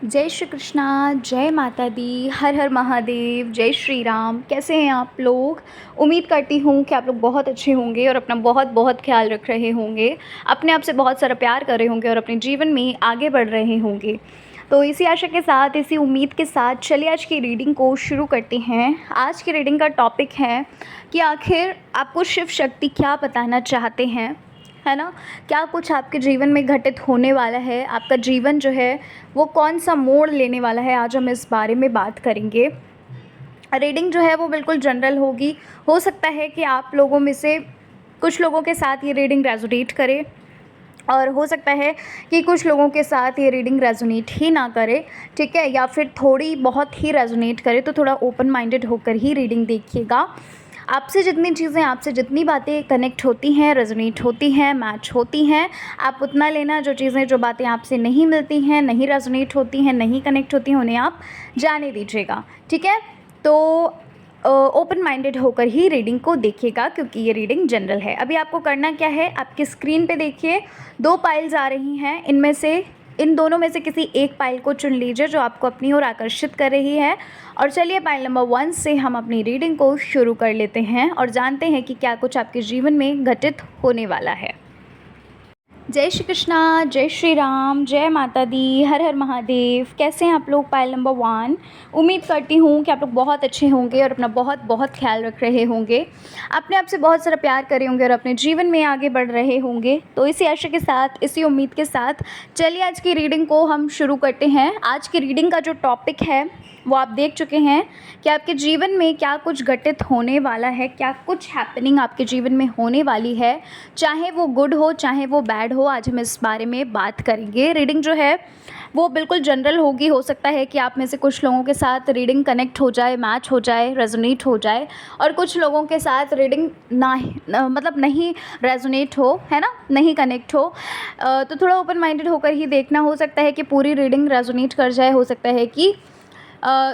जय श्री कृष्णा, जय माता दी, हर हर महादेव, जय श्री राम। कैसे हैं आप लोग? उम्मीद करती हूँ कि आप लोग बहुत अच्छे होंगे और अपना बहुत बहुत ख्याल रख रहे होंगे, अपने आप से बहुत सारा प्यार कर रहे होंगे और अपने जीवन में आगे बढ़ रहे होंगे। तो इसी आशा के साथ, इसी उम्मीद के साथ चलिए आज की रीडिंग को शुरू करते हैं। आज की रीडिंग का टॉपिक है कि आखिर आपको शिव शक्ति क्या बताना चाहते हैं, है ना। क्या कुछ आपके जीवन में घटित होने वाला है, आपका जीवन जो है वो कौन सा मोड़ लेने वाला है, आज हम इस बारे में बात करेंगे। रीडिंग जो है वो बिल्कुल जनरल होगी। हो सकता है कि आप लोगों में से कुछ लोगों के साथ ये रीडिंग रेजोनेट करे और हो सकता है कि कुछ लोगों के साथ ये रीडिंग रेजोनेट ही ना करे, ठीक है, या फिर थोड़ी बहुत ही रेजोनेट करे। तो थोड़ा ओपन माइंडेड होकर ही रीडिंग देखिएगा। आपसे जितनी चीज़ें, आपसे जितनी बातें कनेक्ट होती हैं, रेजोनेट होती हैं, मैच होती हैं, आप उतना लेना। जो चीज़ें, जो बातें आपसे नहीं मिलती हैं, नहीं रेजोनेट होती हैं, नहीं कनेक्ट होती हैं, उन्हें आप जाने दीजिएगा, ठीक है। तो ओपन माइंडेड होकर ही रीडिंग को देखिएगा, क्योंकि ये रीडिंग जनरल है। अभी आपको करना क्या है, आपकी स्क्रीन पे देखिए 2 पाइल्स आ रही हैं। इनमें से, इन दोनों में से किसी एक पाइल को चुन लीजिए जो आपको अपनी ओर आकर्षित कर रही है। और चलिए पाइल नंबर 1 से हम अपनी रीडिंग को शुरू कर लेते हैं और जानते हैं कि क्या कुछ आपके जीवन में घटित होने वाला है। जय श्री कृष्णा, जय श्री राम, जय माता दी, हर हर महादेव। कैसे हैं आप लोग? Pile number 1। उम्मीद करती हूँ कि आप लोग बहुत अच्छे होंगे और अपना बहुत बहुत ख्याल रख रहे होंगे, अपने आप से बहुत सारा प्यार कर रहे होंगे और अपने जीवन में आगे बढ़ रहे होंगे। तो इसी आशा के साथ, इसी उम्मीद के साथ चलिए आज की रीडिंग को हम शुरू करते हैं। आज की रीडिंग का जो टॉपिक है वो आप देख चुके हैं कि आपके जीवन में क्या कुछ घटित होने वाला है, क्या कुछ हैपनिंग आपके जीवन में होने वाली है, चाहे वो गुड हो चाहे वो बैड हो। आज हम इस बारे में बात करेंगे। रीडिंग जो है वो बिल्कुल जनरल होगी। हो सकता है कि आप में से कुछ लोगों के साथ रीडिंग कनेक्ट हो जाए, मैच हो जाए, रेजोनेट हो जाए, और कुछ लोगों के साथ रीडिंग मतलब नहीं रेजोनेट हो, है ना, नहीं कनेक्ट हो। तो थोड़ा ओपन माइंडेड होकर ही देखना। हो सकता है कि पूरी रीडिंग रेजोनेट कर जाए, हो सकता है कि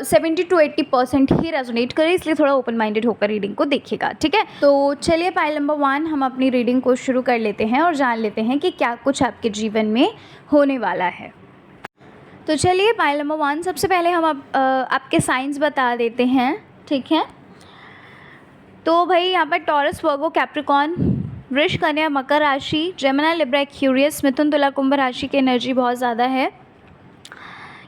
70 to 80% ही रेजोनेट करे, इसलिए थोड़ा ओपन माइंडेड होकर रीडिंग को देखिएगा, ठीक है। तो चलिए पाइल नंबर 1 हम अपनी रीडिंग को शुरू कर लेते हैं और जान लेते हैं कि क्या कुछ आपके जीवन में होने वाला है। तो चलिए पाइल नंबर 1, सबसे पहले हम आपके साइंस बता देते हैं, ठीक है। तो भाई यहाँ पर टॉरस, वर्गो, कैप्रिकॉर्न, वृष, कन्या, मकर राशि, जेमिनी, लिब्रा, एक्वेरियस, मिथुन, तुला, कुंभ राशि की एनर्जी बहुत ज़्यादा है।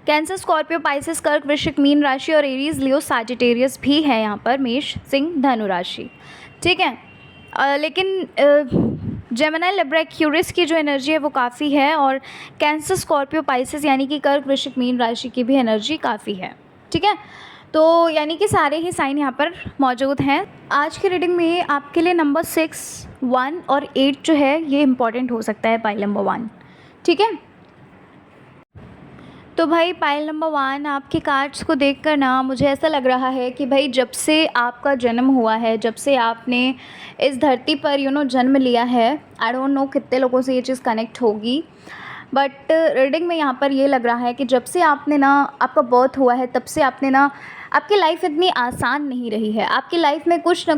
कैंसर, स्कॉर्पियो, पाइसेस, कर्क, वृश्चिक, मीन राशि और एरीज, लियो, सैजिटेरियस भी है यहाँ पर, मेष, सिंह, धनु राशि, ठीक है। लेकिन जेमिनी, लिब्रा, एक्वेरियस की जो एनर्जी है वो काफ़ी है, और कैंसर, स्कॉर्पियो, पाइसेस यानी कि कर्क, वृश्चिक, मीन राशि की भी एनर्जी काफ़ी है, ठीक है। तो यानी कि सारे ही साइन यहाँ पर मौजूद हैं। आज की रीडिंग में आपके लिए नंबर 6, 1 और 8 जो है ये इम्पॉर्टेंट हो सकता है, पाइल नंबर 1, ठीक है। तो भाई पाइल नंबर 1, आपके कार्ड्स को देखकर ना मुझे ऐसा लग रहा है कि भाई जब से आपका जन्म हुआ है, जब से आपने इस धरती पर जन्म लिया है, आई डोंट नो कितने लोगों से ये चीज़ कनेक्ट होगी, बट रीडिंग में यहाँ पर ये लग रहा है कि जब से आपने ना, आपका बर्थ हुआ है, तब से आपने ना, आपकी लाइफ इतनी आसान नहीं रही है। आपकी लाइफ में कुछ ना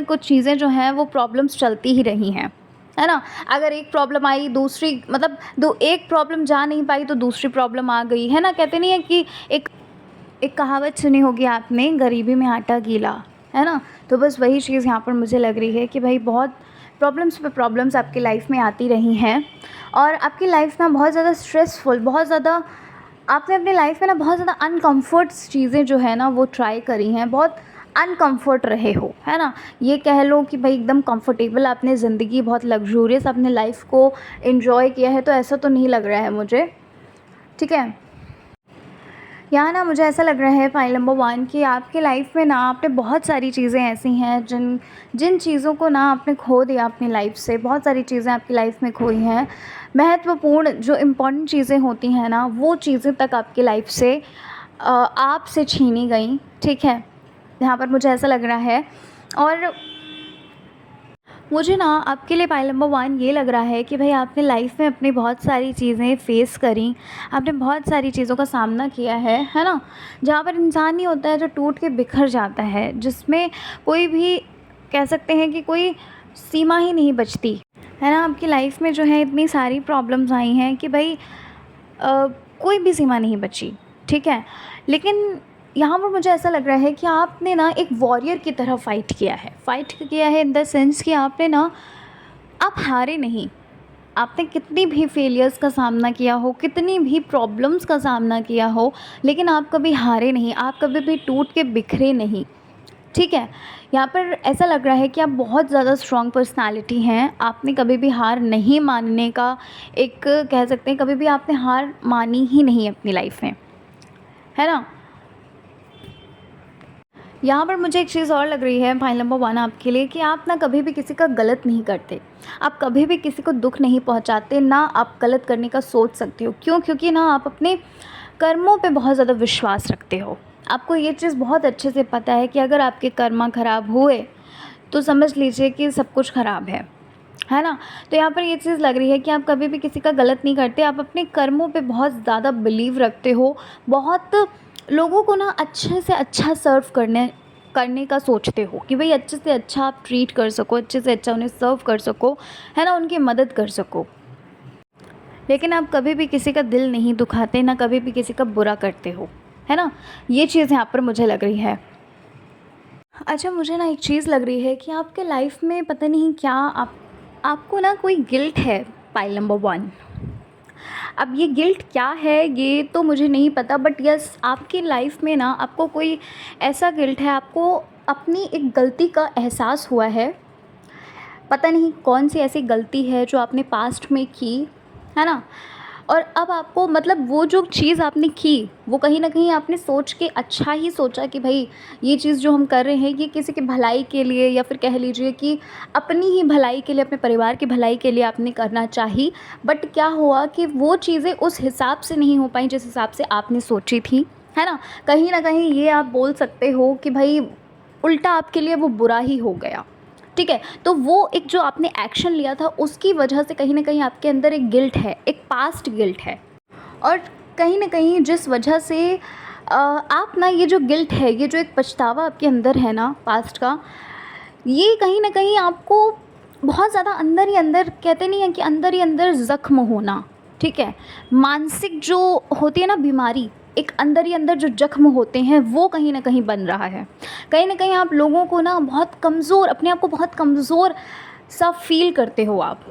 कुछ चीज़ें जो हैं वो प्रॉब्लम्स चलती ही रही हैं, है ना। अगर एक प्रॉब्लम आई, दूसरी, मतलब एक प्रॉब्लम जा नहीं पाई तो दूसरी प्रॉब्लम आ गई, है ना। कहते नहीं है कि एक कहावत सुनी होगी आपने, गरीबी में आटा गीला, है ना। तो बस वही चीज़ यहाँ पर मुझे लग रही है कि भाई बहुत प्रॉब्लम्स पे प्रॉब्लम्स आपकी लाइफ में आती रही हैं, और आपकी लाइफ ना बहुत ज़्यादा स्ट्रेसफुल, बहुत ज़्यादा, आपने अपनी लाइफ में ना बहुत ज़्यादा अनकम्फर्ट चीज़ें जो है ना वो ट्राई करी हैं, बहुत अनकम्फर्ट रहे हो, है ना। ये कह लो कि भाई एकदम कंफर्टेबल आपने ज़िंदगी, बहुत लग्जूरियस अपने लाइफ को एंजॉय किया है, तो ऐसा तो नहीं लग रहा है मुझे, ठीक है। यहाँ ना मुझे ऐसा लग रहा है पाइल नंबर 1 कि आपकी लाइफ में ना आपने बहुत सारी चीज़ें ऐसी हैं जिन चीज़ों को ना आपने खो दिया अपनी लाइफ से। बहुत सारी चीज़ें आपकी लाइफ में खोई हैं, महत्वपूर्ण जो इम्पोर्टेंट चीज़ें होती हैं ना, वो चीज़ें तक आपकी लाइफ से आपसे छीनी गई, ठीक है। यहाँ पर मुझे ऐसा लग रहा है, और मुझे ना आपके लिए पाइल नंबर 1 ये लग रहा है कि भाई आपने लाइफ में अपनी बहुत सारी चीज़ें फेस करी, आपने बहुत सारी चीज़ों का सामना किया है ना। जहाँ पर इंसान ही होता है जो टूट के बिखर जाता है, जिसमें कोई भी, कह सकते हैं कि कोई सीमा ही नहीं बचती, है ना। आपकी लाइफ में जो है इतनी सारी प्रॉब्लम्स आई हैं कि भाई कोई भी सीमा नहीं बची, ठीक है। लेकिन यहाँ पर मुझे ऐसा लग रहा है कि आपने ना एक वॉरियर की तरह फ़ाइट किया है इन द सेंस कि आपने ना, आप हारे नहीं। आपने कितनी भी फेलियर्स का सामना किया हो, कितनी भी प्रॉब्लम्स का सामना किया हो, लेकिन आप कभी हारे नहीं, आप कभी भी टूट के बिखरे नहीं, ठीक है। यहाँ पर ऐसा लग रहा है कि आप बहुत ज़्यादा स्ट्रॉन्ग पर्सनालिटी हैं। आपने कभी भी हार नहीं मानने का, एक कह सकते हैं, कभी भी आपने हार मानी ही नहीं अपनी लाइफ में, है ना। यहाँ पर मुझे एक चीज़ और लग रही है पॉइंट नंबर 1 आपके लिए, कि आप ना कभी भी किसी का गलत नहीं करते, आप कभी भी किसी को दुख नहीं पहुँचाते, ना आप गलत करने का सोच सकते हो। क्यों? क्योंकि ना आप अपने कर्मों पे बहुत ज़्यादा विश्वास रखते हो। आपको ये चीज़ बहुत अच्छे से पता है कि अगर आपके कर्म ख़राब हुए तो समझ लीजिए कि सब कुछ ख़राब है ना। तो यहाँ पर ये चीज़ लग रही है कि आप कभी भी किसी का गलत नहीं करते, आप अपने कर्मों पे बहुत ज़्यादा बिलीव रखते हो, बहुत लोगों को ना अच्छे से अच्छा सर्व करने का सोचते हो कि भाई अच्छे से अच्छा आप ट्रीट कर सको, अच्छे से अच्छा उन्हें सर्व कर सको, है ना, उनकी मदद कर सको। लेकिन आप कभी भी किसी का दिल नहीं दुखाते, ना कभी भी किसी का बुरा करते हो, है ना। ये चीज़ यहाँ पर मुझे लग रही है। अच्छा, मुझे ना एक चीज़ लग रही है कि आपके लाइफ में पता नहीं क्या, आपको ना कोई गिल्ट है, पाइल नंबर 1। अब ये गिल्ट क्या है ये तो मुझे नहीं पता, बट यस, आपकी लाइफ में ना आपको कोई ऐसा गिल्ट है, आपको अपनी एक गलती का एहसास हुआ है। पता नहीं कौन सी ऐसी गलती है जो आपने पास्ट में की, है ना। और अब आपको, मतलब वो जो चीज़ आपने की, वो कहीं न कहीं आपने सोच के अच्छा ही सोचा कि भाई ये चीज़ जो हम कर रहे हैं ये किसी की भलाई के लिए, या फिर कह लीजिए कि अपनी ही भलाई के लिए, अपने परिवार की भलाई के लिए आपने करना चाही। बट क्या हुआ कि वो चीज़ें उस हिसाब से नहीं हो पाई जिस हिसाब से आपने सोची थी, है ना। कहीं न कहीं ये आप बोल सकते हो कि भाई उल्टा आपके लिए वो बुरा ही हो गया, ठीक है। तो वो एक जो आपने एक्शन लिया था उसकी वजह से कहीं न कहीं आपके अंदर एक गिल्ट है, एक पास्ट गिल्ट है। और कहीं न कहीं जिस वजह से आप ना, ये जो गिल्ट है, ये जो एक पछतावा आपके अंदर है ना पास्ट का, ये कहीं न कहीं आपको बहुत ज़्यादा अंदर ही अंदर, कहते नहीं है कि अंदर ही अंदर ज़ख्म होना, ठीक है। मानसिक जो होती है ना बीमारी, एक अंदर ही अंदर जो ज़ख्म होते हैं वो कहीं न कहीं बन रहा है। कहीं न कहीं आप लोगों को ना बहुत कमज़ोर, अपने आप को बहुत कमज़ोर सा फ़ील करते हो आप,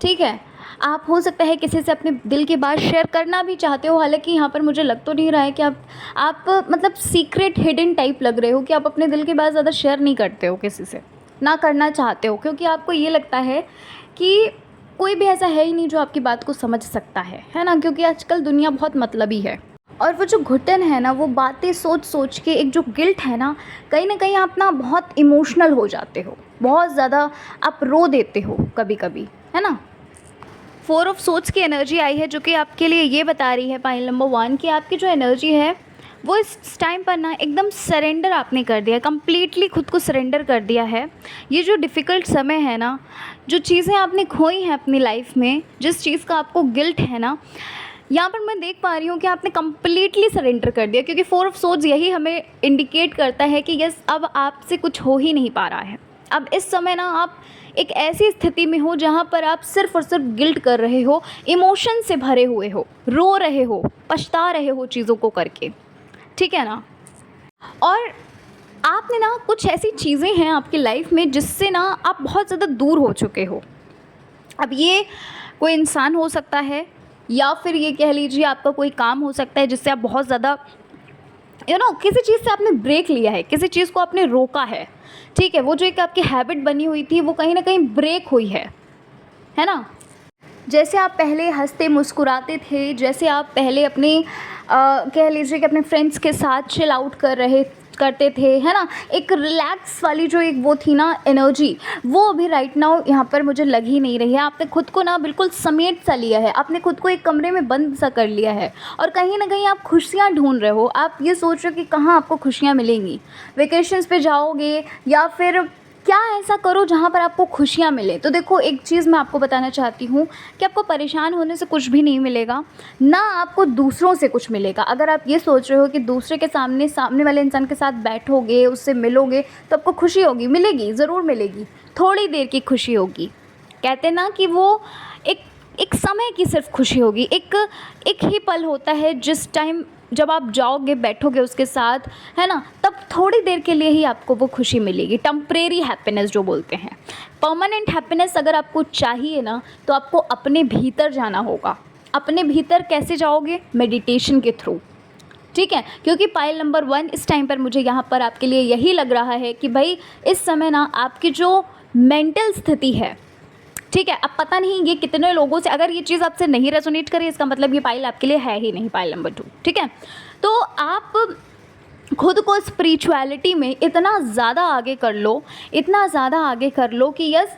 ठीक है। आप हो सकता है किसी से अपने दिल की बात शेयर करना भी चाहते हो, हालाँकि यहाँ पर मुझे लग तो नहीं रहा है कि आप मतलब सीक्रेट हिडन टाइप लग रहे हो कि आप अपने दिल की बात ज़्यादा शेयर नहीं करते हो किसी से, ना करना चाहते हो, क्योंकि आपको ये लगता है कि कोई भी ऐसा है ही नहीं जो आपकी बात को समझ सकता है ना। क्योंकि आजकल दुनिया बहुत मतलबी है, और वो जो घुटन है ना, वो बातें सोच सोच के, एक जो गिल्ट है ना, कहीं न कहीं आप ना बहुत इमोशनल हो जाते हो, बहुत ज़्यादा आप रो देते हो कभी कभी, है ना। 4 ऑफ सोर्ड्स की एनर्जी आई है, जो कि आपके लिए ये बता रही है पाइल नंबर 1 कि आपकी जो एनर्जी है वो इस टाइम पर ना एकदम सरेंडर आपने कर दिया, कम्प्लीटली खुद को सरेंडर कर दिया है। ये जो डिफ़िकल्ट समय है ना, जो चीज़ें आपने खोई हैं अपनी लाइफ में, जिस चीज़ का आपको गिल्ट है ना, यहाँ पर मैं देख पा रही हूँ कि आपने कम्प्लीटली सरेंडर कर दिया। क्योंकि 4 ऑफ सोर्ड्स यही हमें इंडिकेट करता है कि यस, अब आपसे कुछ हो ही नहीं पा रहा है। अब इस समय ना आप एक ऐसी स्थिति में हो जहाँ पर आप सिर्फ़ और सिर्फ गिल्ट कर रहे हो, इमोशन से भरे हुए हो, रो रहे हो, पछता रहे हो चीज़ों को करके, ठीक है ना। और आपने ना, कुछ ऐसी चीज़ें हैं आपकी लाइफ में जिससे ना आप बहुत ज़्यादा दूर हो चुके हो। अब ये कोई इंसान हो सकता है, या फिर ये कह लीजिए आपका कोई काम हो सकता है जिससे आप बहुत ज़्यादा किसी चीज़ से आपने ब्रेक लिया है, किसी चीज़ को आपने रोका है, ठीक है। वो जो एक आपकी हैबिट बनी हुई थी वो कहीं ना कहीं ब्रेक हुई है ना। जैसे आप पहले हंसते मुस्कुराते थे, जैसे आप पहले अपने कह लीजिए कि अपने फ्रेंड्स के साथ चिल आउट करते थे, है ना, एक रिलैक्स वाली जो एक वो थी ना एनर्जी, वो अभी राइट नाउ यहाँ पर मुझे लग ही नहीं रही है। आपने खुद को ना बिल्कुल समेट सा लिया है, आपने खुद को एक कमरे में बंद सा कर लिया है, और कहीं ना कहीं आप खुशियाँ ढूंढ रहे हो। आप ये सोच रहे हो कि कहाँ आपको खुशियाँ मिलेंगी, वेकेशंस पे जाओगे या फिर क्या ऐसा करो जहाँ पर आपको खुशियाँ मिले। तो देखो, एक चीज़ मैं आपको बताना चाहती हूँ कि आपको परेशान होने से कुछ भी नहीं मिलेगा, ना आपको दूसरों से कुछ मिलेगा। अगर आप ये सोच रहे हो कि दूसरे के सामने वाले इंसान के साथ बैठोगे, उससे मिलोगे तो आपको खुशी होगी, मिलेगी, ज़रूर मिलेगी, थोड़ी देर की खुशी होगी। कहते ना कि वो एक एक समय की सिर्फ खुशी होगी, एक ही पल होता है जिस टाइम जब आप जाओगे बैठोगे उसके साथ, है ना, तब थोड़ी देर के लिए ही आपको वो खुशी मिलेगी। टेम्परेरी हैप्पीनेस जो बोलते हैं। परमानेंट हैप्पीनेस अगर आपको चाहिए ना, तो आपको अपने भीतर जाना होगा। अपने भीतर कैसे जाओगे? मेडिटेशन के थ्रू, ठीक है। क्योंकि पाइल नंबर 1 इस टाइम पर मुझे यहाँ पर आपके लिए यही लग रहा है कि भाई इस समय ना आपकी जो मेंटल स्थिति है, ठीक है, अब पता नहीं ये कितने लोगों से, अगर ये चीज़ आपसे नहीं रेजोनेट करे इसका मतलब ये पाइल आपके लिए है ही नहीं, पाइल नंबर 2, ठीक है। तो आप खुद को स्पिरिचुअलिटी में इतना ज़्यादा आगे कर लो, इतना ज़्यादा आगे कर लो कि यस,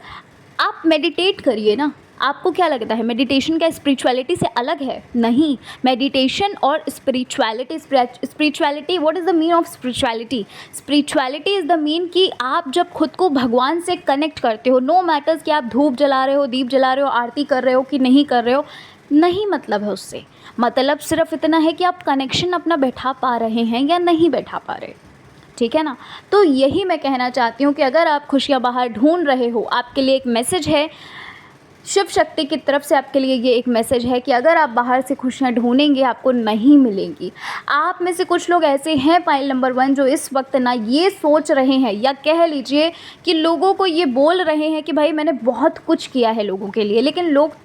आप मेडिटेट करिए ना। आपको क्या लगता है मेडिटेशन क्या स्पिरिचुअलिटी से अलग है? नहीं। मेडिटेशन और spirituality, spirituality, what is the mean of spirituality? Spirituality is the mean कि आप जब खुद को भगवान से कनेक्ट करते हो, नो मैटर्स कि आप धूप जला रहे हो, दीप जला रहे हो, आरती कर रहे हो कि नहीं कर रहे हो, नहीं मतलब है उससे। मतलब सिर्फ इतना है कि आप कनेक्शन अपना बैठा पा रहे हैं या नहीं बैठा पा रहे, ठीक है ना। तो यही मैं कहना चाहती हूँ कि अगर आप खुशियाँ बाहर ढूंढ रहे हो, आपके लिए एक मैसेज है शिव शक्ति की तरफ से, आपके लिए ये एक मैसेज है कि अगर आप बाहर से खुशियाँ ढूंढेंगे आपको नहीं मिलेंगी। आप में से कुछ लोग ऐसे हैं पाइल नंबर 1 जो इस वक्त ना ये सोच रहे हैं, या कह लीजिए कि लोगों को ये बोल रहे हैं कि भाई मैंने बहुत कुछ किया है लोगों के लिए, लेकिन लोग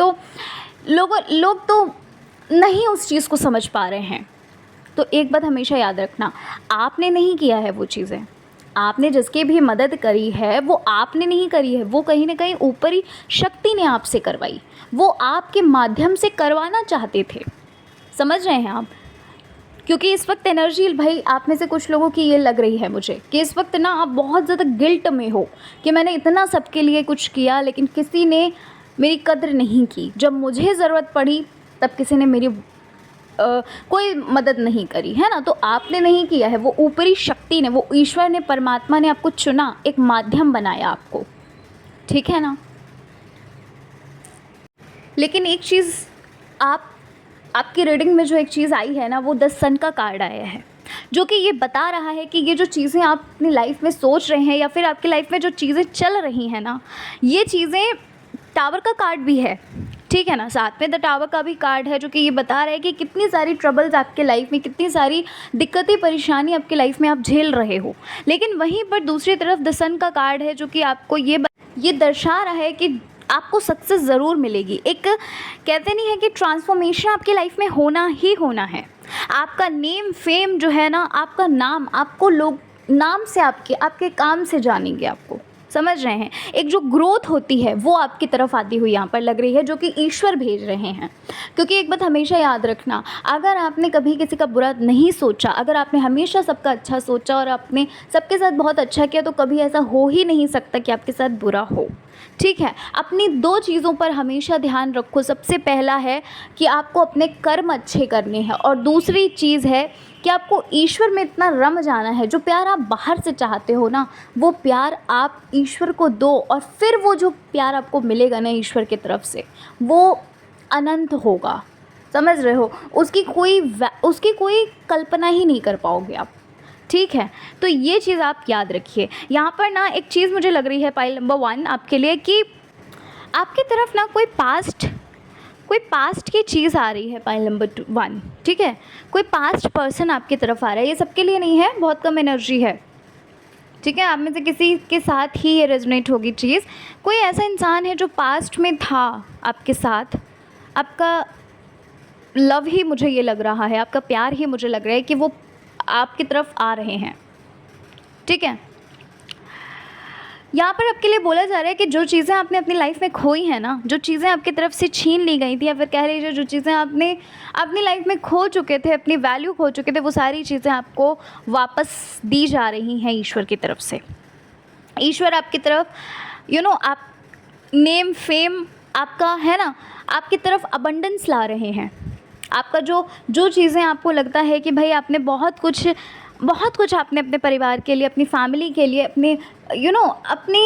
तो नहीं उस चीज़ को समझ पा रहे हैं। तो एक बात हमेशा याद रखना, आपने नहीं किया है वो चीज़ें, आपने जिसकी भी मदद करी है वो आपने नहीं करी है, वो कहीं ना कहीं ऊपरी शक्ति ने आपसे करवाई, वो आपके माध्यम से करवाना चाहते थे। समझ रहे हैं आप? क्योंकि इस वक्त एनर्जी भाई आप में से कुछ लोगों की ये लग रही है मुझे कि इस वक्त ना आप बहुत ज़्यादा गिल्ट में हो कि मैंने इतना सबके लिए कुछ किया लेकिन किसी ने मेरी कद्र नहीं की। जब मुझे ज़रूरत पड़ी तब किसी ने मेरी कोई मदद नहीं करी, है ना। तो आपने नहीं किया है, वो ऊपरी शक्ति ने, वो ईश्वर ने, परमात्मा ने आपको चुना, एक माध्यम बनाया आपको, ठीक है ना। लेकिन एक चीज़ आपकी रीडिंग में जो एक चीज़ आई है ना, वो 10 सन का कार्ड आया है, जो कि ये बता रहा है कि ये जो चीज़ें आप अपनी लाइफ में सोच रहे हैं या फिर आपकी लाइफ में जो चीज़ें चल रही हैं ना, ये चीज़ें, टावर का कार्ड भी है, ठीक है ना, साथ में द टावर का भी कार्ड है, जो कि ये बता रहा है कि कितनी सारी ट्रबल्स आपके लाइफ में, कितनी सारी दिक्कतें, परेशानी आपके लाइफ में आप झेल रहे हो। लेकिन वहीं पर दूसरी तरफ द सन का कार्ड है, जो कि आपको ये दर्शा रहा है कि आपको सक्सेस ज़रूर मिलेगी। एक कहते नहीं है कि ट्रांसफॉर्मेशन आपकी लाइफ में होना ही होना है। आपका नेम फेम जो है ना, आपका नाम, आपको लोग नाम से आपके काम से जानेंगे आपको, समझ रहे हैं। एक जो ग्रोथ होती है वो आपकी तरफ आती हुई यहाँ पर लग रही है, जो कि ईश्वर भेज रहे हैं। क्योंकि एक बात हमेशा याद रखना, अगर आपने कभी किसी का बुरा नहीं सोचा, अगर आपने हमेशा सबका अच्छा सोचा और आपने सबके साथ बहुत अच्छा किया, तो कभी ऐसा हो ही नहीं सकता कि आपके साथ बुरा हो, ठीक है। अपनी 2 चीज़ों पर हमेशा ध्यान रखो। सबसे पहला है कि आपको अपने कर्म अच्छे करने हैं, और दूसरी चीज़ है कि आपको ईश्वर में इतना रम जाना है। जो प्यार आप बाहर से चाहते हो ना, वो प्यार आप ईश्वर को दो, और फिर वो जो प्यार आपको मिलेगा ना ईश्वर की तरफ से, वो अनंत होगा, समझ रहे हो। उसकी कोई कल्पना ही नहीं कर पाओगे आप, ठीक है। तो ये चीज़ आप याद रखिए। यहाँ पर ना एक चीज़ मुझे लग रही है पाइल नंबर 1 आपके लिए, कि आपकी तरफ ना कोई पास्ट की चीज़ आ रही है पाइल नंबर 1, ठीक है। कोई पास्ट पर्सन आपकी तरफ आ रहा है। ये सबके लिए नहीं है, बहुत कम एनर्जी है, ठीक है। आप में से किसी के साथ ही ये रेजोनेट होगी चीज़। कोई ऐसा इंसान है जो पास्ट में था आपके साथ, आपका लव ही मुझे ये लग रहा है, आपका प्यार ही मुझे लग रहा है कि वो आपकी तरफ आ रहे हैं, ठीक है। यहाँ पर आपके लिए बोला जा रहा है कि जो चीज़ें आपने अपनी लाइफ में खोई हैं ना, जो चीज़ें आपकी तरफ से छीन ली गई थी, या फिर कह लीजिए जो चीज़ें आपने अपनी लाइफ में खो चुके थे, अपनी वैल्यू खो चुके थे, वो सारी चीज़ें आपको वापस दी जा रही हैं ईश्वर की तरफ से। ईश्वर आपकी तरफ आप नेम फेम आपका है ना, आपकी तरफ अबंडेंस ला रहे हैं। आपका जो चीज़ें आपको लगता है कि भाई आपने बहुत कुछ आपने अपने परिवार के लिए, अपनी फैमिली के लिए, अपने अपने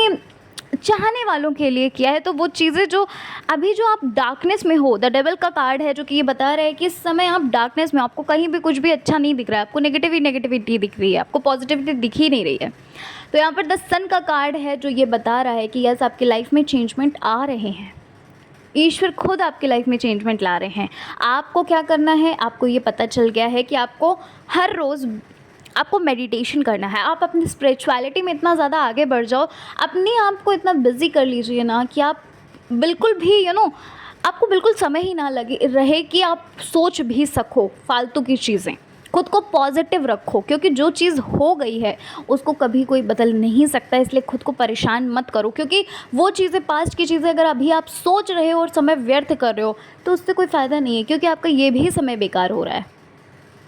चाहने वालों के लिए किया है, तो वो चीज़ें जो अभी जो आप डार्कनेस में हो, द डेविल का कार्ड है, जो कि ये बता रहा है कि इस समय आप डार्कनेस में, आपको कहीं भी कुछ भी अच्छा नहीं दिख रहा है, आपको नेगेटिविटी दिख रही है, आपको पॉजिटिविटी दिख ही नहीं रही है। तो यहाँ पर द सन का कार्ड है, जो ये बता रहा है कि यस, आपकी लाइफ में चेंजमेंट आ रहे हैं, ईश्वर खुद आपकी लाइफ में चेंजमेंट ला रहे हैं। आपको क्या करना है, आपको ये पता चल गया है कि आपको हर रोज़ आपको मेडिटेशन करना है। आप अपनी स्पिरिचुअलिटी में इतना ज़्यादा आगे बढ़ जाओ, अपने आप को इतना बिज़ी कर लीजिए ना कि आप बिल्कुल भी आपको बिल्कुल समय ही ना लगे रहे कि आप सोच भी सको फालतू की चीज़ें। खुद को पॉजिटिव रखो, क्योंकि जो चीज़ हो गई है उसको कभी कोई बदल नहीं सकता, इसलिए खुद को परेशान मत करो, क्योंकि वो चीज़ें, पास्ट की चीज़ें अगर अभी आप सोच रहे हो और समय व्यर्थ कर रहे हो तो उससे कोई फ़ायदा नहीं है, क्योंकि आपका ये भी समय बेकार हो रहा है।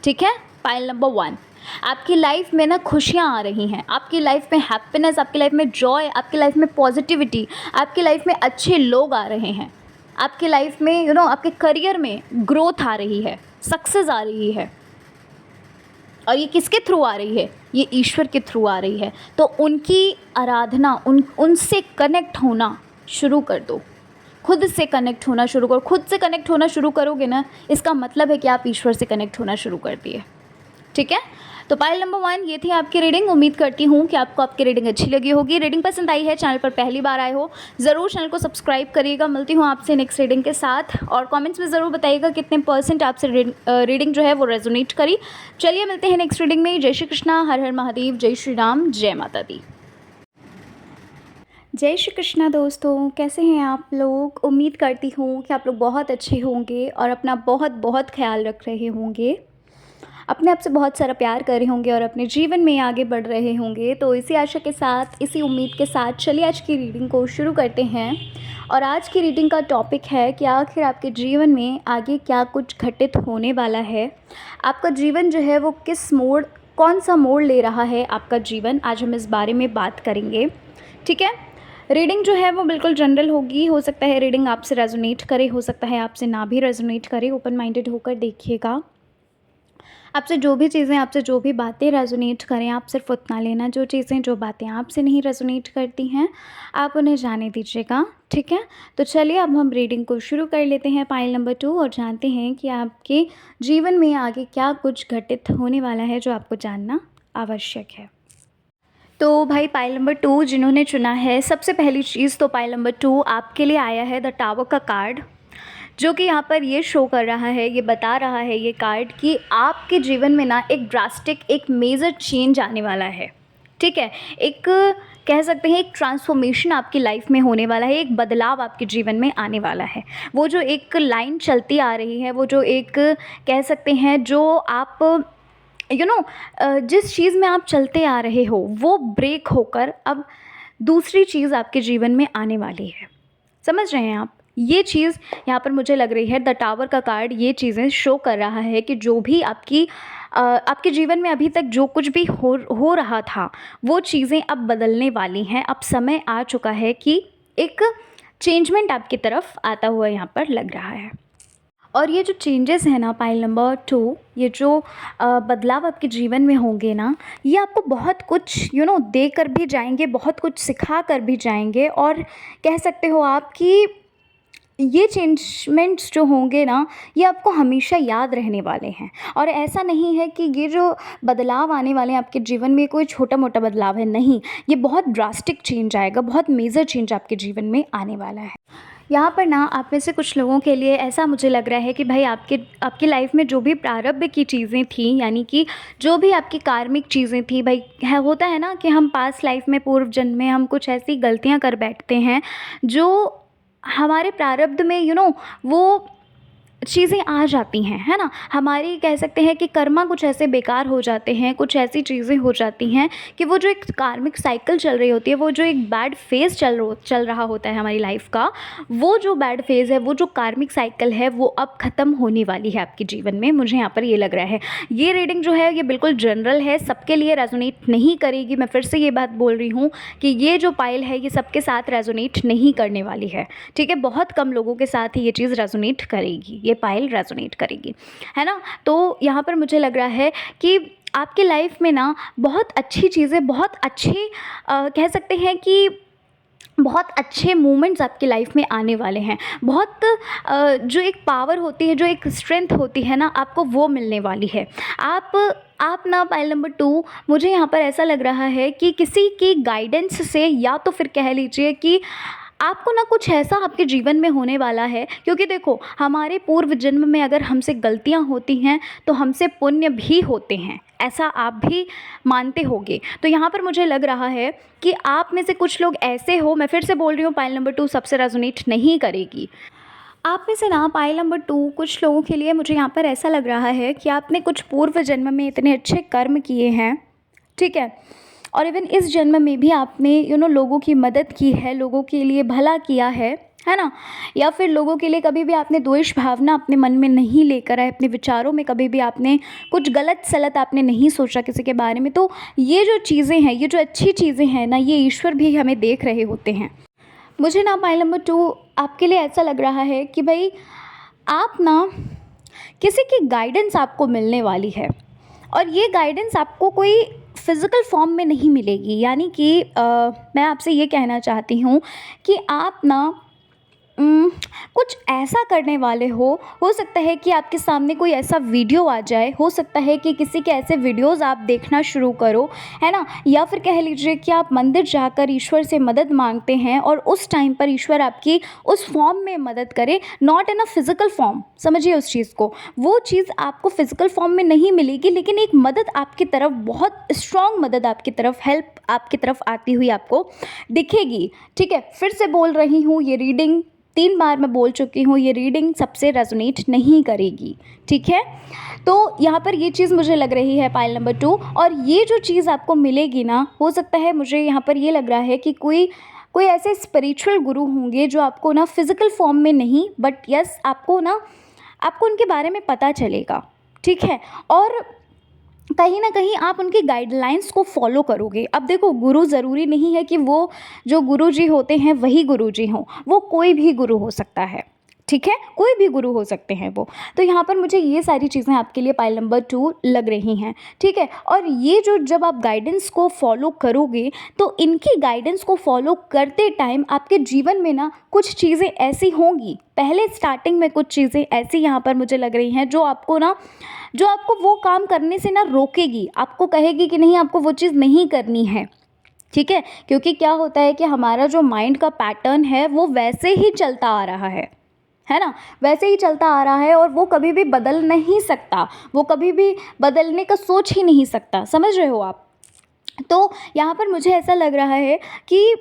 ठीक है। पाइल नंबर 1, आपकी लाइफ में ना खुशियाँ आ रही हैं, आपकी लाइफ में हैप्पीनेस, आपकी लाइफ में जॉय, आपकी लाइफ में पॉजिटिविटी, आपकी लाइफ में अच्छे लोग आ रहे हैं, आपकी लाइफ में आपके करियर में ग्रोथ आ रही है, सक्सेस आ रही है। और ये किसके थ्रू आ रही है? ये ईश्वर के थ्रू आ रही है। तो उनकी आराधना, उनसे कनेक्ट होना शुरू कर दो, खुद से कनेक्ट होना शुरू करो। खुद से कनेक्ट होना शुरू करोगे ना, इसका मतलब है कि आप ईश्वर से कनेक्ट होना शुरू कर दिए। ठीक है। तो पाइल नंबर 1 ये थी आपकी रीडिंग। उम्मीद करती हूँ कि आपको आपकी रीडिंग अच्छी लगी होगी। रीडिंग पसंद आई है, चैनल पर पहली बार आए हो, ज़रूर चैनल को सब्सक्राइब करिएगा। मिलती हूँ आपसे नेक्स्ट रीडिंग के साथ, और कमेंट्स में ज़रूर बताइएगा कितने % आपसे रीडिंग जो है वो रेजोनेट करी। चलिए मिलते हैं नेक्स्ट रीडिंग में। जय श्री कृष्णा, हर हर महादेव, जय श्री राम, जय माता दी। जय श्री कृष्णा दोस्तों, कैसे हैं आप लोग? उम्मीद करती हूँ कि आप लोग बहुत अच्छे होंगे और अपना बहुत बहुत ख्याल रख रहे होंगे, अपने आप से बहुत सारा प्यार कर रहे होंगे और अपने जीवन में आगे बढ़ रहे होंगे। तो इसी आशा के साथ, इसी उम्मीद के साथ चलिए आज की रीडिंग को शुरू करते हैं। और आज की रीडिंग का टॉपिक है कि आखिर आपके जीवन में आगे क्या कुछ घटित होने वाला है। आपका जीवन जो है वो कौन सा मोड़ ले रहा है आपका जीवन, आज हम इस बारे में बात करेंगे। ठीक है। रीडिंग जो है वो बिल्कुल जनरल होगी। हो सकता है रीडिंग आपसे रेजोनेट करे, हो सकता है आपसे ना भी रेजोनेट करे। ओपन माइंडेड होकर देखिएगा। आपसे जो भी चीज़ें, आपसे जो भी बातें रेजोनेट करें, आप सिर्फ उतना लेना। जो चीज़ें, जो बातें आपसे नहीं रेजोनेट करती हैं, आप उन्हें जाने दीजिएगा। ठीक है। तो चलिए अब हम रीडिंग को शुरू कर लेते हैं, पाइल नंबर 2, और जानते हैं कि आपके जीवन में आगे क्या कुछ घटित होने वाला है जो आपको जानना आवश्यक है। तो भाई पाइल नंबर 2 जिन्होंने चुना है, सबसे पहली चीज़ तो पाइल नंबर 2 आपके लिए आया है द टावर का कार्ड, जो कि यहाँ पर ये शो कर रहा है, ये बता रहा है ये कार्ड कि आपके जीवन में ना एक ड्रास्टिक, एक मेजर चेंज आने वाला है। ठीक है। एक कह सकते हैं एक ट्रांसफॉर्मेशन आपकी लाइफ में होने वाला है, एक बदलाव आपके जीवन में आने वाला है। वो जो एक लाइन चलती आ रही है, वो जो एक कह सकते हैं जो आप जिस चीज़ में आप चलते आ रहे हो वो ब्रेक होकर अब दूसरी चीज़ आपके जीवन में आने वाली है। समझ रहे हैं आप? ये चीज़ यहाँ पर मुझे लग रही है, द टावर का कार्ड ये चीज़ें शो कर रहा है कि जो भी आपके जीवन में अभी तक जो कुछ भी हो रहा था, वो चीज़ें अब बदलने वाली हैं। अब समय आ चुका है कि एक चेंजमेंट आपकी तरफ आता हुआ यहाँ पर लग रहा है। और ये जो चेंजेस हैं ना पाइल नंबर 2, ये जो बदलाव आपके जीवन में होंगे ना, ये आपको बहुत कुछ दे कर भी जाएंगे, बहुत कुछ सिखा कर भी जाएंगे। और कह सकते हो आप कि ये चेंजमेंट्स जो होंगे ना, ये आपको हमेशा याद रहने वाले हैं। और ऐसा नहीं है कि ये जो बदलाव आने वाले हैं आपके जीवन में कोई छोटा मोटा बदलाव है, नहीं, ये बहुत ड्रास्टिक चेंज आएगा, बहुत मेजर चेंज आपके जीवन में आने वाला है। यहाँ पर ना आप में से कुछ लोगों के लिए ऐसा मुझे लग रहा है कि भाई आपकी लाइफ में जो भी प्रारब्ध की चीज़ें थी, यानी कि जो भी आपकी कार्मिक चीज़ें थी, भाई होता है ना कि हम पास्ट लाइफ में, पूर्व जन्म में हम कुछ ऐसी गलतियाँ कर बैठते हैं जो हमारे प्रारब्ध में वो चीज़ें आ जाती हैं, है ना। हमारी कह सकते हैं कि कर्मा कुछ ऐसे बेकार हो जाते हैं, कुछ ऐसी चीज़ें हो जाती हैं कि वो जो एक कार्मिक साइकिल चल रही होती है, वो जो एक बैड फेज़ चल रहा होता है हमारी लाइफ का, वो जो बैड फेज़ है, वो जो कार्मिक साइकिल है, वो अब ख़त्म होने वाली है आपके जीवन में। मुझे यहाँ पर ये लग रहा है। ये रीडिंग जो है ये बिल्कुल जनरल है, सबके लिए रेजोनेट नहीं करेगी। मैं फिर से ये बात बोल रही हूँ कि ये जो पाइल है ये सबके साथ रेजोनेट नहीं करने वाली है। ठीक है। बहुत कम लोगों के साथ ही ये चीज़ रेजोनेट करेगी, ये पाइल रेजोनेट करेगी, है ना। तो यहाँ पर मुझे लग रहा है कि आपकी लाइफ में ना बहुत अच्छी चीज़ें, बहुत अच्छे कह सकते हैं कि बहुत अच्छे मोमेंट्स आपकी लाइफ में आने वाले हैं। बहुत जो एक पावर होती है, जो एक स्ट्रेंथ होती है ना, आपको वो मिलने वाली है। आप ना पाइल नंबर 2 मुझे यहाँ पर ऐसा लग रहा है कि किसी की गाइडेंस से, या तो फिर कह लीजिए कि आपको ना कुछ ऐसा आपके जीवन में होने वाला है, क्योंकि देखो हमारे पूर्व जन्म में अगर हमसे गलतियाँ होती हैं तो हमसे पुण्य भी होते हैं, ऐसा आप भी मानते होंगे। तो यहाँ पर मुझे लग रहा है कि आप में से कुछ लोग ऐसे हो, मैं फिर से बोल रही हूँ पाइल नंबर 2 सबसे रेजोनेट नहीं करेगी। आप में से ना पाइल नंबर 2 कुछ लोगों के लिए मुझे यहाँ पर ऐसा लग रहा है कि आपने कुछ पूर्व जन्म में इतने अच्छे कर्म किए हैं, ठीक है, और इवन इस जन्म में भी आपने लोगों की मदद की है, लोगों के लिए भला किया है ना, या फिर लोगों के लिए कभी भी आपने द्वेष भावना अपने मन में नहीं लेकर आए, अपने विचारों में कभी भी आपने कुछ गलत सलत आपने नहीं सोचा किसी के बारे में। तो ये जो चीज़ें हैं, ये जो अच्छी चीज़ें हैं ना, ये ईश्वर भी हमें देख रहे होते हैं। मुझे ना पाइल नंबर 2 आपके लिए ऐसा लग रहा है कि भाई आप ना किसी की गाइडेंस आपको मिलने वाली है, और ये गाइडेंस आपको कोई फिज़िकल फॉर्म में नहीं मिलेगी। यानी कि मैं आपसे ये कहना चाहती हूँ कि आप ना कुछ ऐसा करने वाले हो सकता है कि आपके सामने कोई ऐसा वीडियो आ जाए, हो सकता है कि किसी के ऐसे वीडियोस आप देखना शुरू करो, है ना, या फिर कह लीजिए कि आप मंदिर जाकर ईश्वर से मदद मांगते हैं और उस टाइम पर ईश्वर आपकी उस फॉर्म में मदद करे, not in a physical form. समझिए उस चीज़ को, वो चीज़ आपको फिज़िकल फॉर्म में नहीं मिलेगी, लेकिन एक मदद आपकी तरफ, बहुत स्ट्रॉन्ग मदद आपकी तरफ, हेल्प आपकी तरफ आती हुई आपको दिखेगी। ठीक है, फिर से बोल रही हूँ, ये रीडिंग 3 बार मैं बोल चुकी हूँ, ये रीडिंग सबसे रेजोनेट नहीं करेगी, ठीक है। तो यहाँ पर ये चीज़ मुझे लग रही है पाइल नंबर 2, और ये जो चीज़ आपको मिलेगी ना, हो सकता है, मुझे यहाँ पर ये लग रहा है कि कोई कोई ऐसे स्पिरिचुअल गुरु होंगे जो आपको ना फिज़िकल फॉर्म में नहीं, बट यस आपको उनके बारे में पता चलेगा, ठीक है, और कहीं ना कहीं आप उनकी गाइडलाइंस को फॉलो करोगे। अब देखो, गुरु ज़रूरी नहीं है कि वो जो गुरु जी होते हैं वही गुरु जी हों, वो कोई भी गुरु हो सकता है, ठीक है, कोई भी गुरु हो सकते हैं वो। तो यहाँ पर मुझे ये सारी चीज़ें आपके लिए पाइल नंबर 2 लग रही हैं, ठीक है। और ये जो जब आप गाइडेंस को फॉलो करोगे, तो इनकी गाइडेंस को फॉलो करते टाइम आपके जीवन में ना कुछ चीज़ें ऐसी होंगी, पहले स्टार्टिंग में कुछ चीज़ें ऐसी यहाँ पर मुझे लग रही हैं जो आपको वो काम करने से ना रोकेगी, आपको कहेगी कि नहीं, आपको वो चीज़ नहीं करनी है, ठीक है। क्योंकि क्या होता है कि हमारा जो माइंड का पैटर्न है वो वैसे ही चलता आ रहा है ना, वैसे ही चलता आ रहा है, और वो कभी भी बदल नहीं सकता, वो कभी भी बदलने का सोच ही नहीं सकता, समझ रहे हो आप। तो यहाँ पर मुझे ऐसा लग रहा है कि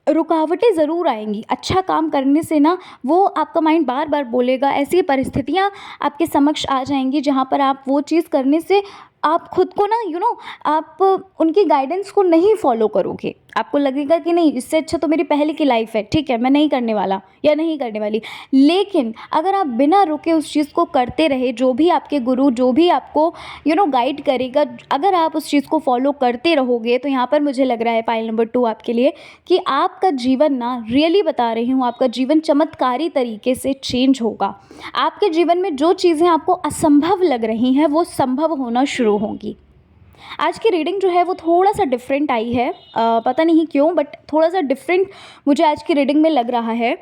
रुकावटें ज़रूर आएंगी, अच्छा काम करने से ना वो आपका माइंड बार बार बोलेगा, ऐसी परिस्थितियाँ आपके समक्ष आ जाएंगी जहाँ पर आप वो चीज़ करने से आप खुद को ना आप उनकी गाइडेंस को नहीं फॉलो करोगे, आपको लगेगा कि नहीं, इससे अच्छा तो मेरी पहले की लाइफ है, ठीक है, मैं नहीं करने वाला या नहीं करने वाली। लेकिन अगर आप बिना रुके उस चीज़ को करते रहे, जो भी आपके गुरु, जो भी आपको गाइड करेगा, अगर आप उस चीज़ को फॉलो करते रहोगे, तो यहाँ पर मुझे लग रहा है पाइल नंबर 2 आपके लिए कि आपका जीवन ना, रियली बता रही हूँ, आपका जीवन चमत्कारी तरीके से चेंज होगा। आपके जीवन में जो चीज़ें आपको असंभव लग रही हैं वो संभव होना शुरू होंगी। आज की रीडिंग जो है वो थोड़ा सा डिफरेंट आई है, पता नहीं क्यों, बट थोड़ा सा डिफरेंट मुझे आज की रीडिंग में लग रहा है,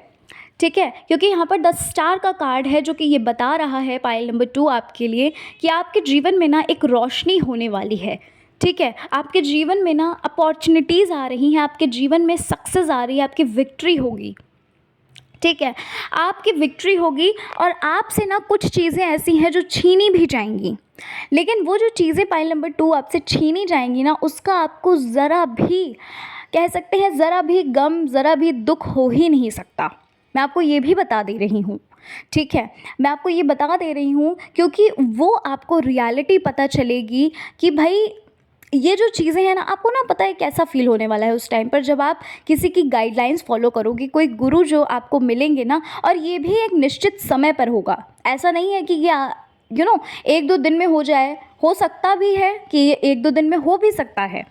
ठीक है, क्योंकि यहाँ पर 10 स्टार का कार्ड है जो कि ये बता रहा है पाइल नंबर 2 आपके लिए कि आपके जीवन में ना एक रोशनी होने वाली है, ठीक है, आपके जीवन में ना अपॉर्चुनिटीज़ आ रही हैं, आपके जीवन में सक्सेस आ रही है, आपकी विक्ट्री होगी, ठीक है, आपकी विक्ट्री होगी, और आपसे ना कुछ चीज़ें ऐसी हैं जो छीनी भी जाएंगी, लेकिन वो जो चीज़ें पाइल नंबर 2 आपसे छीनी जाएंगी ना, उसका आपको ज़रा भी, कह सकते हैं, ज़रा भी गम, ज़रा भी दुख हो ही नहीं सकता। मैं आपको ये भी बता दे रही हूँ, ठीक है, मैं आपको ये बता दे रही हूँ क्योंकि वो आपको रियलिटी पता चलेगी कि भाई ये जो चीज़ें हैं ना, आपको ना पता है कैसा फ़ील होने वाला है उस टाइम पर जब आप किसी की गाइडलाइंस फॉलो करोगे, कोई गुरु जो आपको मिलेंगे ना, और ये भी एक निश्चित समय पर होगा। ऐसा नहीं है कि ये 1-2 दिन में हो जाए, हो सकता भी है कि ये 1-2 दिन में हो भी सकता है,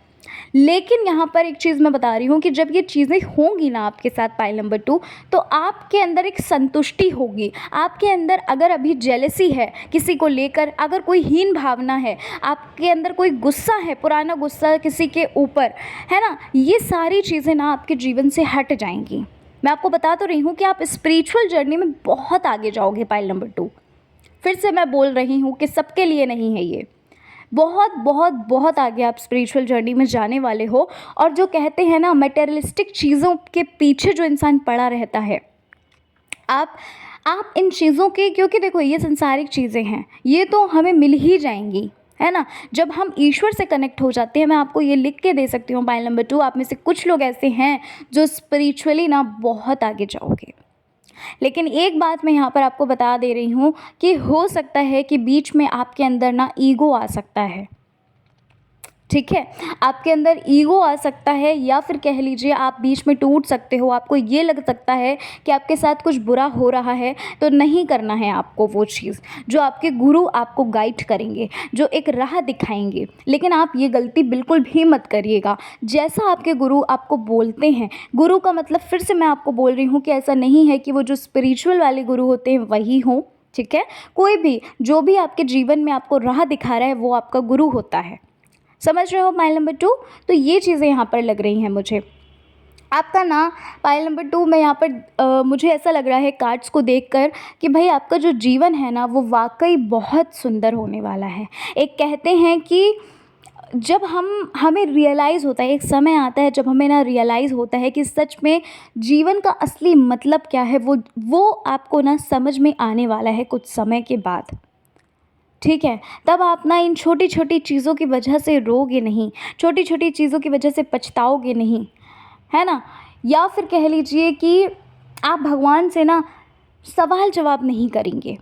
लेकिन यहाँ पर एक चीज़ मैं बता रही हूँ कि जब ये चीज़ें होंगी ना आपके साथ पाइल नंबर 2, तो आपके अंदर एक संतुष्टि होगी, आपके अंदर अगर अभी जेलसी है किसी को लेकर, अगर कोई हीन भावना है, आपके अंदर कोई गुस्सा है, पुराना गुस्सा किसी के ऊपर है ना, ये सारी चीज़ें ना आपके जीवन से हट जाएंगी। मैं आपको बता तो रही हूँ कि आप स्पिरिचुअल जर्नी में बहुत आगे जाओगे पाइल नंबर 2। फिर से मैं बोल रही हूँ कि सबके लिए नहीं है ये, बहुत बहुत बहुत आगे आप स्पिरिचुअल जर्नी में जाने वाले हो। और जो कहते हैं ना, मटेरियलिस्टिक चीज़ों के पीछे जो इंसान पड़ा रहता है, आप इन चीज़ों के, क्योंकि देखो ये संसारिक चीज़ें हैं, ये तो हमें मिल ही जाएंगी, है ना। जब हम ईश्वर से कनेक्ट हो जाते हैं, मैं आपको ये लिख के दे सकती हूँ पाइल नंबर 2, आप में से कुछ लोग ऐसे हैं जो स्पिरिचुअली ना बहुत आगे जाओगे। लेकिन एक बात मैं यहाँ पर आपको बता दे रही हूँ कि हो सकता है कि बीच में आपके अंदर ना ईगो आ सकता है, ठीक है। आपके अंदर ईगो आ सकता है, या फिर कह लीजिए आप बीच में टूट सकते हो। आपको ये लग सकता है कि आपके साथ कुछ बुरा हो रहा है, तो नहीं करना है आपको वो चीज़ जो आपके गुरु आपको गाइड करेंगे, जो एक राह दिखाएंगे। लेकिन आप ये गलती बिल्कुल भी मत करिएगा। जैसा आपके गुरु आपको बोलते हैं, गुरु का मतलब फिर से मैं आपको बोल रही हूँ कि ऐसा नहीं है कि वो जो स्पिरिचुअल वाले गुरु होते हैं वही हों, ठीक है। कोई भी जो भी आपके जीवन में आपको राह दिखा रहा है वो आपका गुरु होता है। समझ रहे हो पाइल नंबर 2? तो ये चीज़ें यहाँ पर लग रही हैं मुझे। आपका ना पाइल नंबर 2 में यहाँ पर मुझे ऐसा लग रहा है कार्ड्स को देखकर कि भाई आपका जो जीवन है ना वो वाकई बहुत सुंदर होने वाला है। एक कहते हैं कि जब हमें रियलाइज़ होता है, एक समय आता है जब हमें ना रियलाइज़ होता है कि सच में जीवन का असली मतलब क्या है, वो आपको ना समझ में आने वाला है कुछ समय के बाद, ठीक है। तब आप ना इन छोटी छोटी चीज़ों की वजह से रोगे नहीं, छोटी छोटी चीज़ों की वजह से पछताओगे नहीं, है ना। या फिर कह लीजिए कि आप भगवान से ना सवाल जवाब नहीं करेंगे।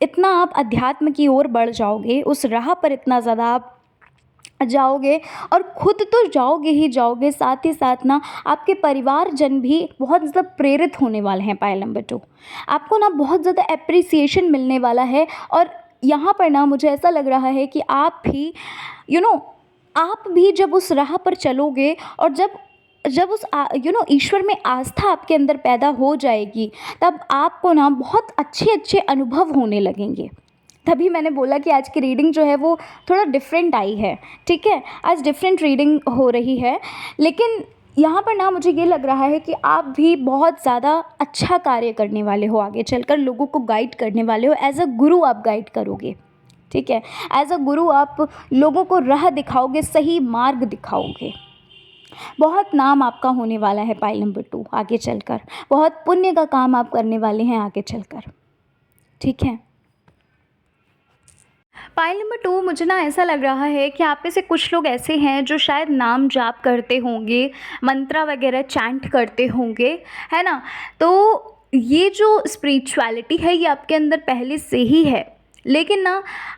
इतना आप अध्यात्म की ओर बढ़ जाओगे, उस राह पर इतना ज़्यादा आप जाओगे, और खुद तो जाओगे ही जाओगे, साथ ही साथ ना आपके परिवारजन भी बहुत ज़्यादा प्रेरित होने वाले हैं। पाइल नंबर 2, आपको ना बहुत ज़्यादा एप्रिसिएशन मिलने वाला है। और यहाँ पर ना मुझे ऐसा लग रहा है कि आप भी आप भी जब उस राह पर चलोगे, और जब उस ईश्वर में आस्था आपके अंदर पैदा हो जाएगी, तब आपको ना बहुत अच्छे अच्छे अनुभव होने लगेंगे। तभी मैंने बोला कि आज की रीडिंग जो है वो थोड़ा डिफरेंट आई है, ठीक है। आज डिफरेंट रीडिंग हो रही है, लेकिन यहाँ पर ना मुझे ये लग रहा है कि आप भी बहुत ज़्यादा अच्छा कार्य करने वाले हो, आगे चलकर लोगों को गाइड करने वाले हो। एज अ गुरु आप गाइड करोगे, ठीक है। एज अ गुरु आप लोगों को राह दिखाओगे, सही मार्ग दिखाओगे। बहुत नाम आपका होने वाला है पाइल नंबर 2 आगे चलकर। बहुत पुण्य का काम आप करने वाले हैं आगे चलकर, ठीक है। पाइल नंबर 2, मुझे ना ऐसा लग रहा है कि आप में से कुछ लोग ऐसे हैं जो शायद नाम जाप करते होंगे, मंत्रा वगैरह चैंट करते होंगे, है ना। तो ये जो स्पिरिचुअलिटी है ये आपके अंदर पहले से ही है, लेकिन ना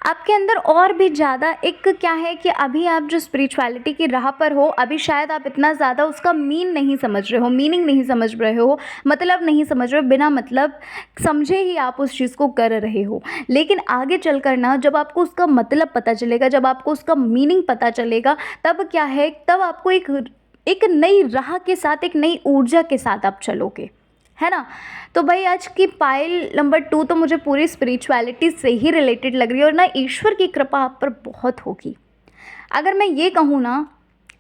आपके अंदर और भी ज़्यादा एक क्या है कि अभी आप जो स्पिरिचुअलिटी की राह पर हो, अभी शायद आप इतना ज़्यादा उसका नहीं समझ रहे हो, मीनिंग नहीं समझ रहे हो, मतलब नहीं समझ रहे हो, बिना मतलब समझे ही आप उस चीज़ को कर रहे हो। लेकिन आगे चलकर ना जब आपको उसका मतलब पता चलेगा, जब आपको उसका मीनिंग पता चलेगा, तब क्या है, तब आपको एक नई राह के साथ, एक नई ऊर्जा के साथ आप चलोगे, है ना। तो भाई आज की पाइल नंबर 2 तो मुझे पूरी स्पिरिचुअलिटी से ही रिलेटेड लग रही है, और ना ईश्वर की कृपा आप पर बहुत होगी। अगर मैं ये कहूँ ना,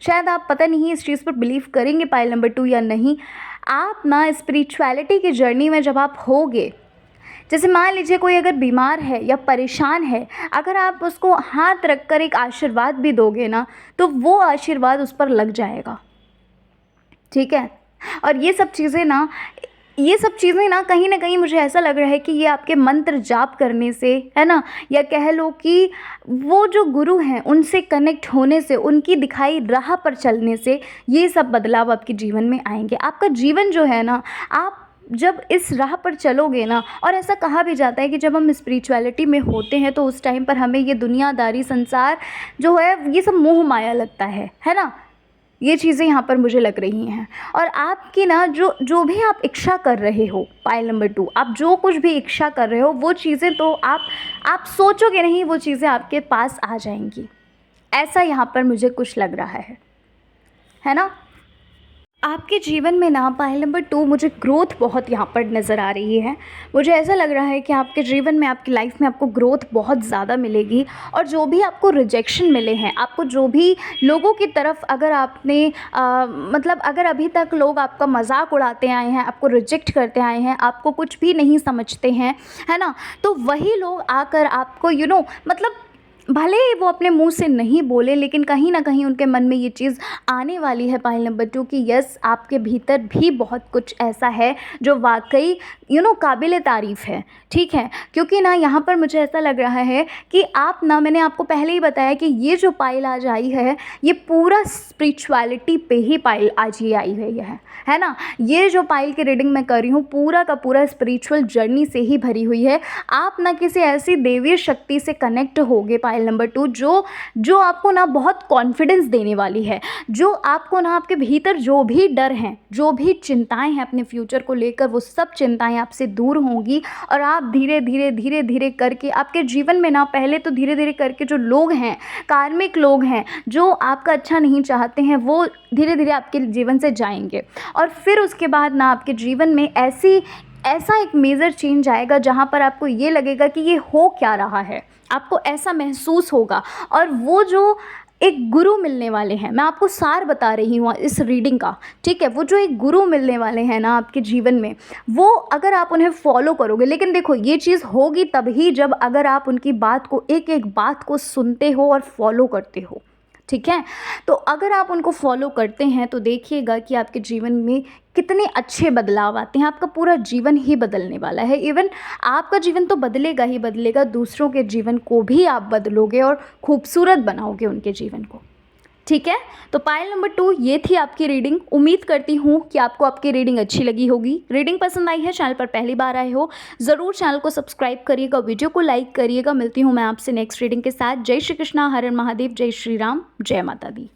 शायद आप पता नहीं इस चीज़ पर बिलीव करेंगे पाइल नंबर 2 या नहीं, आप ना स्पिरिचुअलिटी की जर्नी में जब आप होगे, जैसे मान लीजिए कोई अगर बीमार है या परेशान है, अगर आप उसको हाथ रख कर एक आशीर्वाद भी दोगे ना, तो वो आशीर्वाद उस पर लग जाएगा, ठीक है। और ये सब चीज़ें ना कहीं ना कहीं मुझे ऐसा लग रहा है कि ये आपके मंत्र जाप करने से, है ना, या कह लो कि वो जो गुरु हैं उनसे कनेक्ट होने से, उनकी दिखाई राह पर चलने से ये सब बदलाव आपके जीवन में आएंगे। आपका जीवन जो है ना, आप जब इस राह पर चलोगे ना, और ऐसा कहा भी जाता है कि जब हम स्पिरिचुअलिटी में होते हैं तो उस टाइम पर हमें ये दुनियादारी संसार जो है ये सब मोह माया लगता है ना। ये चीज़ें यहाँ पर मुझे लग रही हैं। और आपकी ना जो भी आप इच्छा कर रहे हो, पाइल नंबर 2, आप जो कुछ भी इच्छा कर रहे हो वो चीज़ें तो आप सोचोगे नहीं, वो चीज़ें आपके पास आ जाएंगी। ऐसा यहाँ पर मुझे कुछ लग रहा है ना। आपके जीवन में ना पाइल नंबर 2 मुझे ग्रोथ बहुत यहाँ पर नज़र आ रही है। मुझे ऐसा लग रहा है कि आपके जीवन में, आपकी लाइफ में आपको ग्रोथ बहुत ज़्यादा मिलेगी। और जो भी आपको रिजेक्शन मिले हैं, आपको जो भी लोगों की तरफ अगर आपने मतलब अगर अभी तक लोग आपका मजाक उड़ाते आए हैं, आपको रिजेक्ट करते आए हैं, आपको कुछ भी नहीं समझते हैं, है ना, तो वही लोग आकर आपको मतलब भले ही वो अपने मुंह से नहीं बोले, लेकिन कहीं ना कहीं उनके मन में ये चीज़ आने वाली है पाइल नंबर 2 कि यस, आपके भीतर भी बहुत कुछ ऐसा है जो वाकई काबिल तारीफ़ है। ठीक है, क्योंकि ना यहाँ पर मुझे ऐसा लग रहा है कि आप ना, मैंने आपको पहले ही बताया कि ये जो पाइल आज आई है ये पूरा स्पिरिचुअलिटी पे ही पाइल आज ये आई हुई है ना। ये जो पाइल की रीडिंग मैं कर रही हूँ पूरा का पूरा स्पिरिचुअल जर्नी से ही भरी हुई है। आप ना किसी ऐसी देवीय शक्ति से कनेक्ट होगे पाइल नंबर 2 जो आपको ना बहुत कॉन्फिडेंस देने वाली है, जो आपको ना आपके भीतर जो भी डर हैं, जो भी चिंताएं हैं अपने फ्यूचर को लेकर, वो सब चिंताएं आपसे दूर होंगी और आप धीरे धीरे धीरे धीरे करके आपके जीवन में ना, पहले तो धीरे धीरे करके जो लोग हैं, कार्मिक लोग हैं जो आपका अच्छा नहीं चाहते हैं, वो धीरे धीरे आपके जीवन से जाएंगे और फिर उसके बाद ना आपके जीवन में ऐसा एक मेजर चेंज आएगा जहाँ पर आपको ये लगेगा कि ये हो क्या रहा है, आपको ऐसा महसूस होगा। और वो जो एक गुरु मिलने वाले हैं, मैं आपको सार बता रही हूँ इस रीडिंग का, ठीक है, वो जो एक गुरु मिलने वाले हैं ना आपके जीवन में, वो अगर आप उन्हें फॉलो करोगे, लेकिन देखो ये चीज़ होगी तभी जब अगर आप उनकी बात को, एक एक बात को सुनते हो और फॉलो करते हो। ठीक है, तो अगर आप उनको फॉलो करते हैं तो देखिएगा कि आपके जीवन में कितने अच्छे बदलाव आते हैं, आपका पूरा जीवन ही बदलने वाला है। इवन आपका जीवन तो बदलेगा ही बदलेगा, दूसरों के जीवन को भी आप बदलोगे और खूबसूरत बनाओगे उनके जीवन को। ठीक है, तो पाइल नंबर 2 ये थी आपकी रीडिंग। उम्मीद करती हूँ कि आपको आपकी रीडिंग अच्छी लगी होगी। रीडिंग पसंद आई है, चैनल पर पहली बार आए हो, ज़रूर चैनल को सब्सक्राइब करिएगा, वीडियो को लाइक करिएगा। मिलती हूँ मैं आपसे नेक्स्ट रीडिंग के साथ। जय श्री कृष्णा, हर हर महादेव, जय श्री राम, जय माता दी।